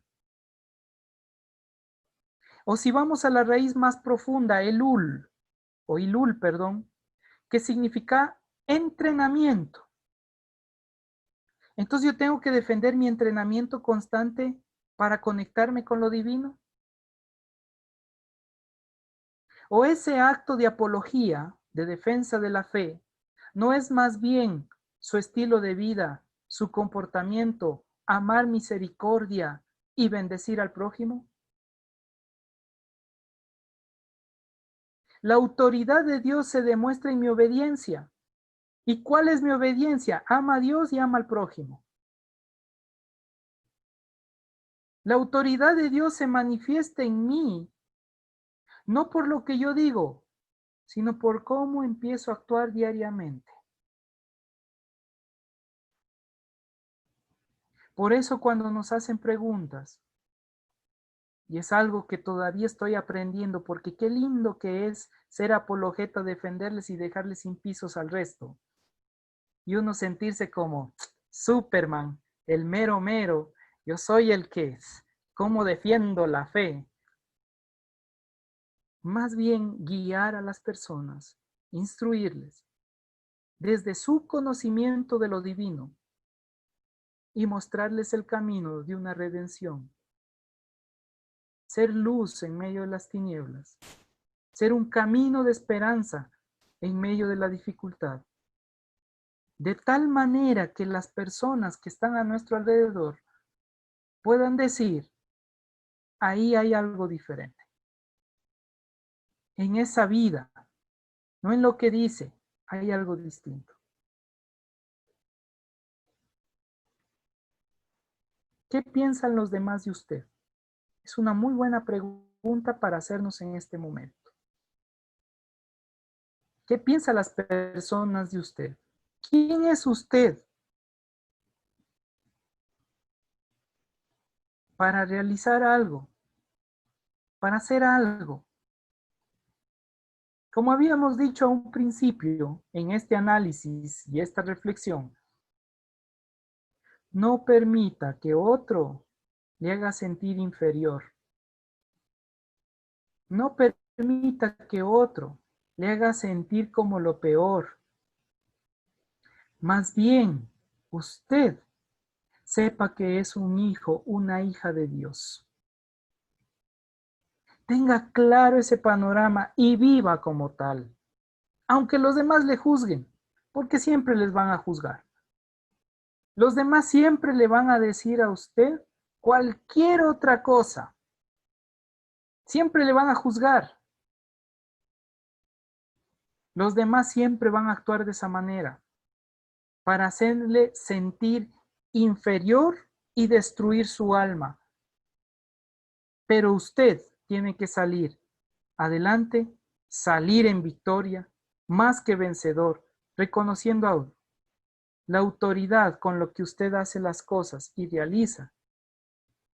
O si vamos a la raíz más profunda, Elul, o Ilul, perdón, que significa entrenamiento. Entonces yo tengo que defender mi entrenamiento constante para conectarme con lo divino. O ese acto de apología, de defensa de la fe, no es más bien su estilo de vida, su comportamiento, amar misericordia y bendecir al prójimo. La autoridad de Dios se demuestra en mi obediencia. ¿Y cuál es mi obediencia? Ama a Dios y ama al prójimo. La autoridad de Dios se manifiesta en mí, no por lo que yo digo, sino por cómo empiezo a actuar diariamente. Por eso cuando nos hacen preguntas, y es algo que todavía estoy aprendiendo, porque qué lindo que es ser apologeta, defenderles y dejarles sin pisos al resto. Y uno sentirse como Superman, el mero mero, yo soy el que es, cómo defiendo la fe. Más bien guiar a las personas, instruirles desde su conocimiento de lo divino y mostrarles el camino de una redención. Ser luz en medio de las tinieblas, ser un camino de esperanza en medio de la dificultad. De tal manera que las personas que están a nuestro alrededor puedan decir, ahí hay algo diferente. En esa vida, no en lo que dice, hay algo distinto. ¿Qué piensan los demás de usted? Es una muy buena pregunta para hacernos en este momento. ¿Qué piensan las personas de usted? ¿Quién es usted para realizar algo? Para hacer algo. Como habíamos dicho a un principio en este análisis y esta reflexión, no permita que otro le haga sentir inferior. No permita que otro le haga sentir como lo peor. Más bien, usted sepa que es un hijo, una hija de Dios. Tenga claro ese panorama y viva como tal. Aunque los demás le juzguen, porque siempre les van a juzgar. Los demás siempre le van a decir a usted cualquier otra cosa. Siempre le van a juzgar. Los demás siempre van a actuar de esa manera para hacerle sentir inferior y destruir su alma. Pero usted tiene que salir adelante, salir en victoria, más que vencedor, reconociendo aún la autoridad con lo que usted hace las cosas y realiza,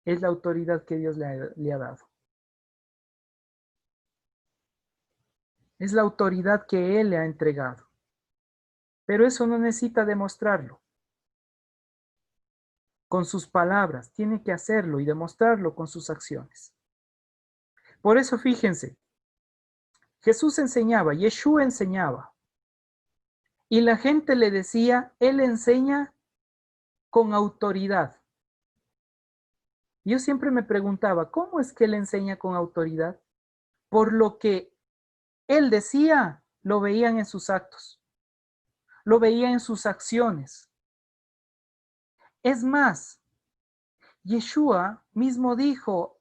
es la autoridad que Dios le ha dado. Es la autoridad que Él le ha entregado. Pero eso no necesita demostrarlo. con sus palabras, tiene que hacerlo y demostrarlo con sus acciones. Por eso fíjense, Jesús enseñaba, Yeshua enseñaba, y la gente le decía, Él enseña con autoridad. Yo siempre me preguntaba, ¿cómo es que Él enseña con autoridad? Por lo que Él decía, lo veían en sus actos, lo veían en sus acciones. Es más, Yeshua mismo dijo,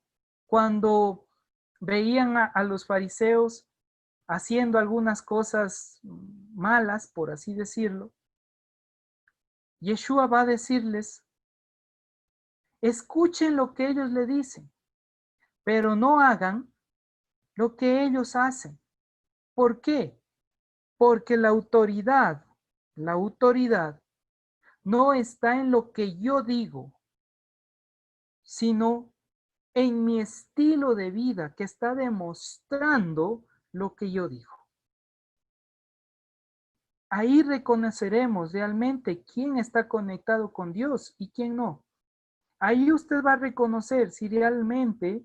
cuando veían a los fariseos haciendo algunas cosas malas, por así decirlo, Yeshua va a decirles, escuchen lo que ellos le dicen, pero no hagan lo que ellos hacen. ¿Por qué? Porque la autoridad no está en lo que yo digo, sino en mi estilo de vida que está demostrando lo que yo digo. Ahí reconoceremos realmente quién está conectado con Dios y quién no. Ahí usted va a reconocer si realmente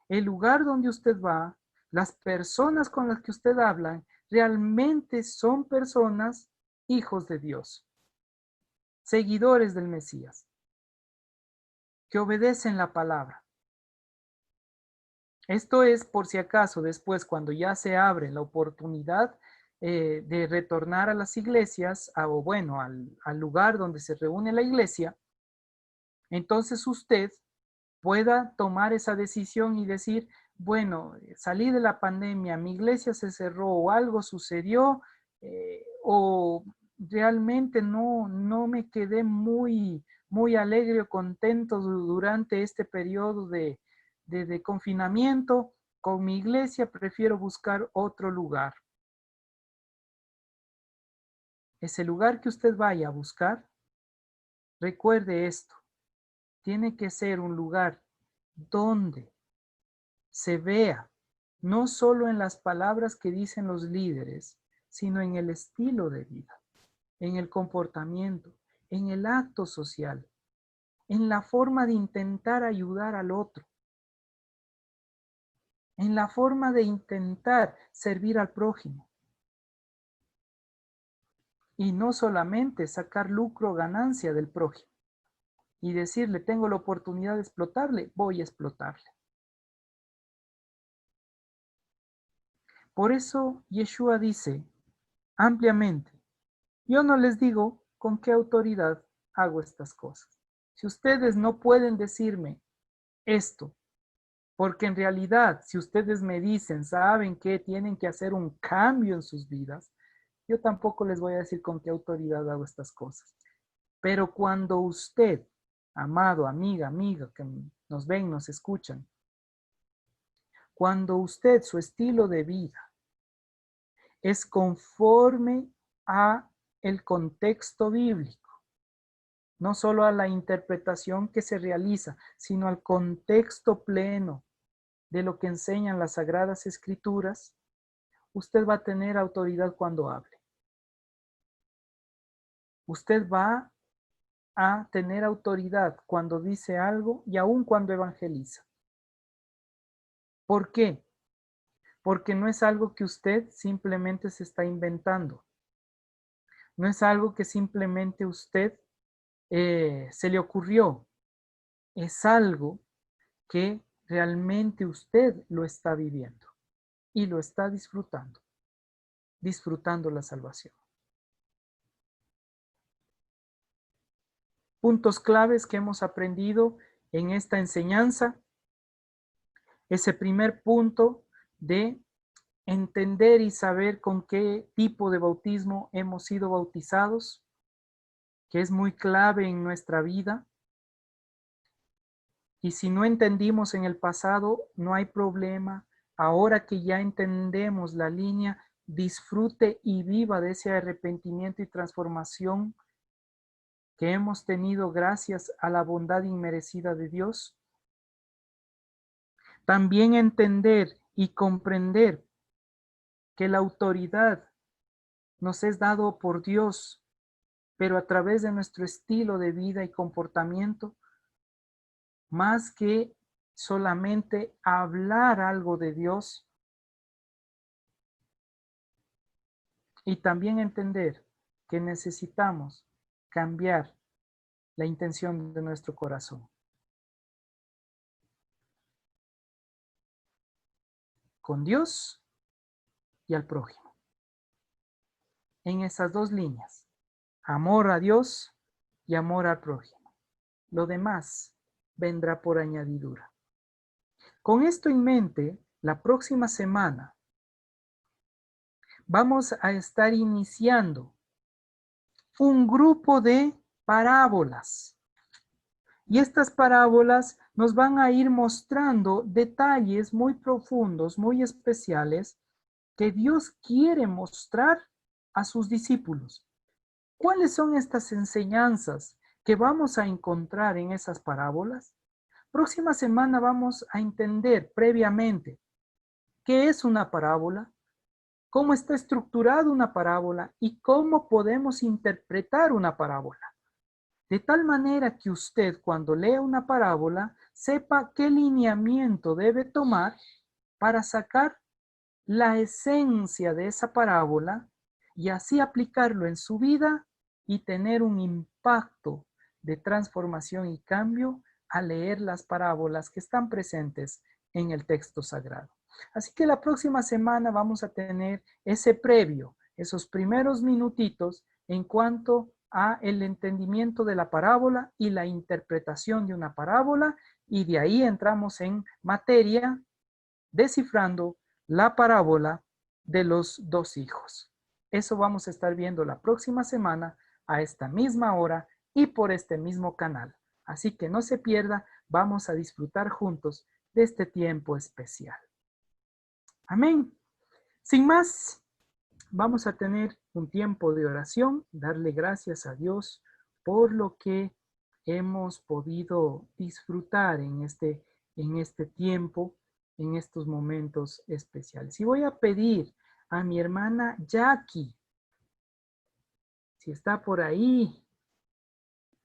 el lugar donde usted va, las personas con las que usted habla, realmente son personas hijos de Dios, seguidores del Mesías, que obedecen la palabra. Esto es por si acaso después, cuando ya se abre la oportunidad de retornar a las iglesias, o bueno, al lugar donde se reúne la iglesia, entonces usted pueda tomar esa decisión y decir, bueno, salí de la pandemia, mi iglesia se cerró o algo sucedió, o realmente no me quedé muy alegre o contento durante este periodo de confinamiento con mi iglesia, prefiero buscar otro lugar. Ese lugar que usted vaya a buscar, recuerde esto, tiene que ser un lugar donde se vea, no solo en las palabras que dicen los líderes, sino en el estilo de vida, en el comportamiento, en el acto social, en la forma de intentar ayudar al otro, en la forma de intentar servir al prójimo. Y no solamente sacar lucro o ganancia del prójimo y decirle, tengo la oportunidad de explotarle, voy a explotarle. Por eso Yeshua dice ampliamente, yo no les digo con qué autoridad hago estas cosas. Si ustedes no pueden decirme esto, porque en realidad, si ustedes me dicen, saben que tienen que hacer un cambio en sus vidas, yo tampoco les voy a decir con qué autoridad hago estas cosas. Pero cuando usted, amado, amiga, que nos ven, nos escuchan, cuando usted, su estilo de vida es conforme a el contexto bíblico, no solo a la interpretación que se realiza, sino al contexto pleno de lo que enseñan las Sagradas Escrituras, usted va a tener autoridad cuando hable. Usted va a tener autoridad cuando dice algo y aún cuando evangeliza. ¿Por qué? Porque no es algo que usted simplemente se está inventando. No es algo que simplemente usted se le ocurrió. Es algo que realmente usted lo está viviendo y lo está disfrutando la salvación. Puntos claves que hemos aprendido en esta enseñanza. Ese primer punto de entender y saber con qué tipo de bautismo hemos sido bautizados, que es muy clave en nuestra vida. Y si no entendimos en el pasado, no hay problema. Ahora que ya entendemos la línea, disfrute y viva de ese arrepentimiento y transformación que hemos tenido gracias a la bondad inmerecida de Dios. También entender y comprender que la autoridad nos es dado por Dios, pero a través de nuestro estilo de vida y comportamiento más que solamente hablar algo de Dios, y también entender que necesitamos cambiar la intención de nuestro corazón. Con Dios y al prójimo. En esas dos líneas. Amor a Dios y amor al prójimo. Lo demás vendrá por añadidura. Con esto en mente, la próxima semana vamos a estar iniciando un grupo de parábolas. Y estas parábolas nos van a ir mostrando detalles muy profundos, muy especiales, que Dios quiere mostrar a sus discípulos. ¿Cuáles son estas enseñanzas que vamos a encontrar en esas parábolas? Próxima semana vamos a entender previamente qué es una parábola, cómo está estructurada una parábola y cómo podemos interpretar una parábola. De tal manera que usted, cuando lea una parábola, sepa qué lineamiento debe tomar para sacar la esencia de esa parábola y así aplicarlo en su vida y tener un impacto de transformación y cambio al leer las parábolas que están presentes en el texto sagrado. Así que la próxima semana vamos a tener ese previo, esos primeros minutitos en cuanto a el entendimiento de la parábola y la interpretación de una parábola, y de ahí entramos en materia descifrando la parábola de los dos hijos. Eso vamos a estar viendo la próxima semana a esta misma hora y por este mismo canal. Así que no se pierda, vamos a disfrutar juntos de este tiempo especial. Amén. Sin más, vamos a tener un tiempo de oración, darle gracias a Dios por lo que hemos podido disfrutar en este tiempo, en estos momentos especiales. Y voy a pedir a mi hermana Jackie, si está por ahí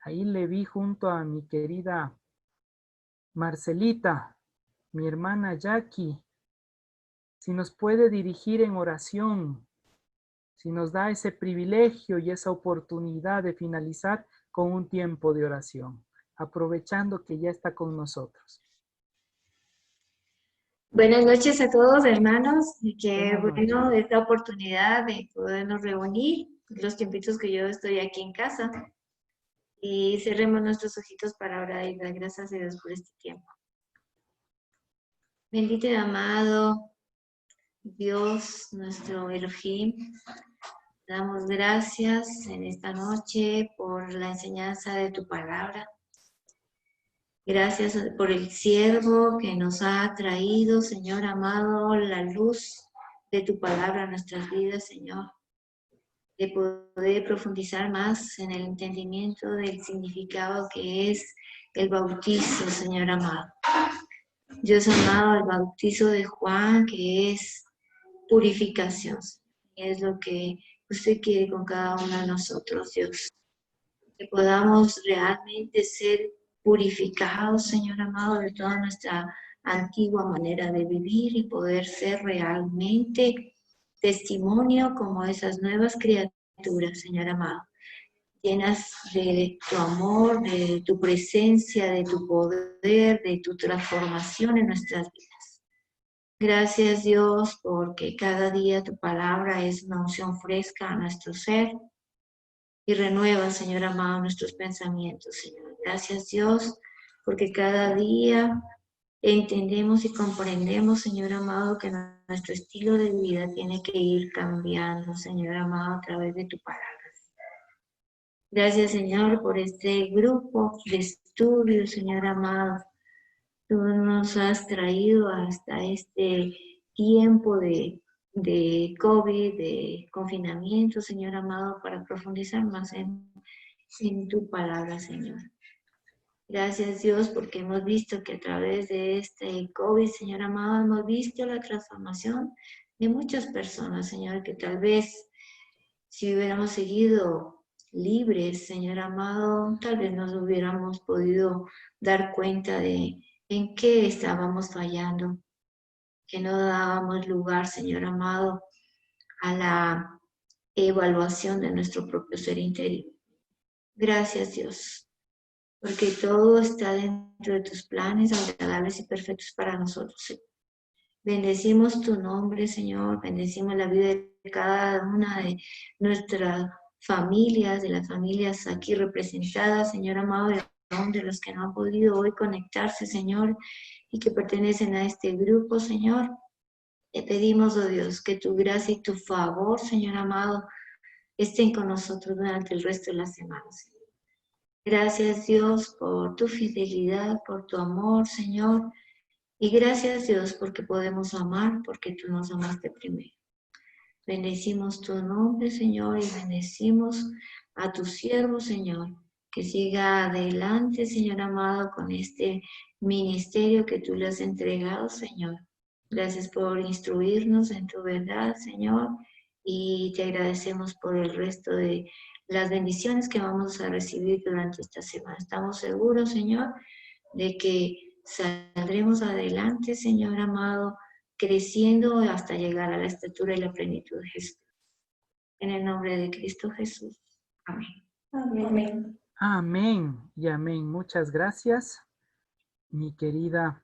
le vi junto a mi querida Marcelita, mi hermana Jackie, si nos puede dirigir en oración, si nos da ese privilegio y esa oportunidad de finalizar con un tiempo de oración, aprovechando que ya está con nosotros. Buenas noches a todos, hermanos, y qué Buenas bueno esta oportunidad de podernos reunir, los tiempitos que yo estoy aquí en casa, y cerremos nuestros ojitos para orar y dar gracias a Dios por este tiempo. Bendito y amado Dios, nuestro Elohim, damos gracias en esta noche por la enseñanza de tu palabra. Gracias por el siervo que nos ha traído, Señor amado, la luz de tu palabra a nuestras vidas, Señor. De poder profundizar más en el entendimiento del significado que es el bautizo, Señor amado. Dios amado, el bautizo de Juan, que es purificación. Es lo que usted quiere con cada uno de nosotros, Dios. Que podamos realmente ser purificados, Señor amado, de toda nuestra antigua manera de vivir y poder ser realmente testimonio como esas nuevas criaturas, Señor amado, llenas de tu amor, de tu presencia, de tu poder, de tu transformación en nuestras vidas. Gracias, Dios, porque cada día tu palabra es una unción fresca a nuestro ser y renueva, Señor amado, nuestros pensamientos, Señor. Gracias, Dios, porque cada día entendemos y comprendemos, Señor amado, que nuestro estilo de vida tiene que ir cambiando, Señor amado, a través de tu palabra. Gracias, Señor, por este grupo de estudio, Señor amado. Tú nos has traído hasta este tiempo de COVID, de confinamiento, Señor amado, para profundizar más en tu palabra, Señor. Gracias, Dios, porque hemos visto que a través de este COVID, Señor amado, hemos visto la transformación de muchas personas, Señor, que tal vez si hubiéramos seguido libres, Señor amado, tal vez nos hubiéramos podido dar cuenta de en qué estábamos fallando, que no dábamos lugar, Señor amado, a la evaluación de nuestro propio ser interior. Gracias, Dios, porque todo está dentro de tus planes agradables y perfectos para nosotros. Bendecimos tu nombre, Señor, bendecimos la vida de cada una de nuestras familias, de las familias aquí representadas, Señor amado, de los que no han podido hoy conectarse, Señor, y que pertenecen a este grupo, Señor. Te pedimos, oh Dios, que tu gracia y tu favor, Señor amado, estén con nosotros durante el resto de la semana, Señor. Gracias, Dios, por tu fidelidad, por tu amor, Señor. Y gracias, Dios, porque podemos amar, porque tú nos amaste primero. Bendecimos tu nombre, Señor, y bendecimos a tu siervo, Señor, que siga adelante, Señor amado, con este ministerio que tú le has entregado, Señor. Gracias por instruirnos en tu verdad, Señor, y te agradecemos por el resto de las bendiciones que vamos a recibir durante esta semana. Estamos seguros, Señor, de que saldremos adelante, Señor amado, creciendo hasta llegar a la estatura y la plenitud de Jesús. En el nombre de Cristo Jesús. Amén. Amén. Amén y amén. Muchas gracias, mi querida